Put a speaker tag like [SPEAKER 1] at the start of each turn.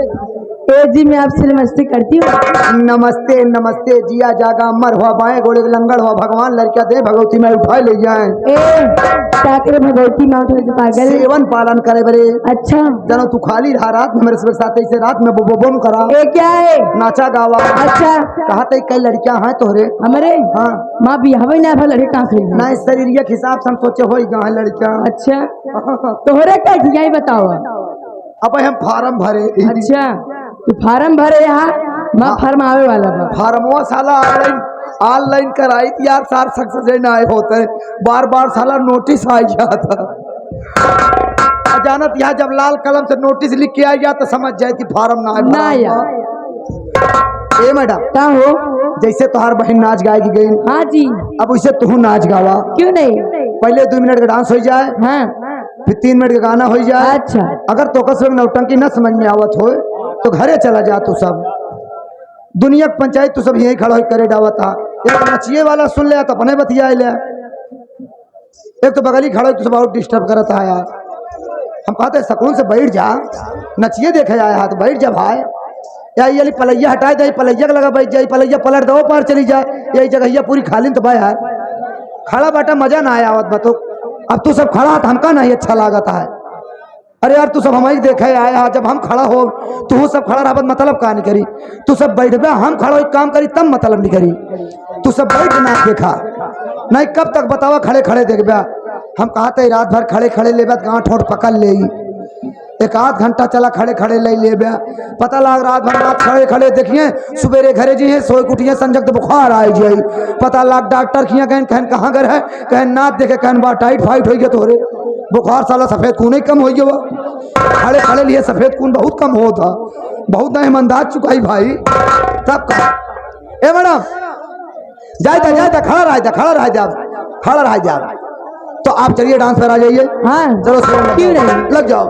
[SPEAKER 1] ए जी मैं आपसे नमस्ते करती हूँ।
[SPEAKER 2] नमस्ते नमस्ते जिया जागा अमर हुआ बाएं गोड़े लंगड़ हुआ भगवान लड़का दे भगवती में उठाए ले जाए
[SPEAKER 1] क्या करे भगवती में उठे से पागल
[SPEAKER 2] सेवन पालन करे बरे।
[SPEAKER 1] अच्छा
[SPEAKER 2] जनो तू खाली रहा रात में मेरे साथ ऐसे रात में बोम करा
[SPEAKER 1] ये क्या है
[SPEAKER 2] नाचा गावा।
[SPEAKER 1] अच्छा
[SPEAKER 2] कहा थे कई लड़कियां हैं तोहरे
[SPEAKER 1] हमारे
[SPEAKER 2] हाँ
[SPEAKER 1] माँ बिहावे ना भल लड़े कहाँ से
[SPEAKER 2] ना शरीर के हिसाब से हम सोचे हो गए हैं लड़कियां।
[SPEAKER 1] अच्छा तोहरे क्या यही बताओ।
[SPEAKER 2] अब हम फार्म भरे।
[SPEAKER 1] अच्छा तो फार्म भरे यहाँ माँ फार्म आवे वाला बा
[SPEAKER 2] फार्मवा साला ऑनलाइन कराई थी यार सार सक्सेस ना आए होते बार बार साला नोटिस आ गया था। अचानक यहाँ जब लाल कलम से नोटिस लिख के आ गया तो समझ जाए कि फार्म ना
[SPEAKER 1] यार
[SPEAKER 2] ए मैडम
[SPEAKER 1] क्या हो
[SPEAKER 2] जैसे तुम्हार बहन नाच गाएगी गई
[SPEAKER 1] हाँ जी
[SPEAKER 2] अब वैसे तू नाच गावा।
[SPEAKER 1] क्यों नहीं
[SPEAKER 2] पहले 2 मिनट का डांस हो जाए
[SPEAKER 1] हाँ
[SPEAKER 2] फिर 3 मिनट का गाना हो जाए।
[SPEAKER 1] अच्छा
[SPEAKER 2] अगर तो कसम नौटंकी न समझ में आवत हो तो घरे चला जा। तू सब दुनिया की पंचायत तू सब यही खड़ा हो करे डावा था। एक नचिए वाला सुन ले तो अपने बतिया ले एक तो बगली खड़ा तू सब और डिस्टर्ब करता है यार। हम कहते सकून से बैठ जा नचिए देखे जाए हाथ बैठ जा भाई या ये पलैया हटाए दे पलैया लगा बैठ जाए पलैया पलट दो पार चली जाए यही जगह पूरी खाली तो भाई यार खड़ा बाटा मजा ना आया आवत बतो। अब तू सब खड़ा था हमका नहीं अच्छा लागता है। अरे यार तू सब हमारी देखे आया जब हम खड़ा हो तू सब खड़ा रहा मतलब का नहीं करी। तू सब बैठ बे हम खड़ा हो काम करी तब मतलब नहीं करी। तू सब बैठ ना देखा नहीं कब तक बतावा खड़े खड़े देख बे। हम कहते रात भर खड़े खड़े ले गाँठ ठोट पकड़ ले एक आध घंटा चला खड़े खड़े ले बे पता लग रात भर रात खड़े खड़े देखिए सुबेरे घरे जी है सोए कुटिए संजक तो बुखार आए जी पता लग डॉक्टर किया कहन कहन कहाँ घर है कहन नाथ देखे कहन बा टाइट फाइट हो गया तोरे बुखार साला सफेद खून ही कम हो गया खड़े खड़े लिए सफेद खून बहुत कम होता बहुत ना ईमानदार चुकाई भाई तब कहा ए मैडम जाए खड़ा रह जा तो आप चलिए डांस पर आ जाइए।
[SPEAKER 1] हाँ
[SPEAKER 2] चलो
[SPEAKER 1] क्यों नहीं
[SPEAKER 2] लग जाओ।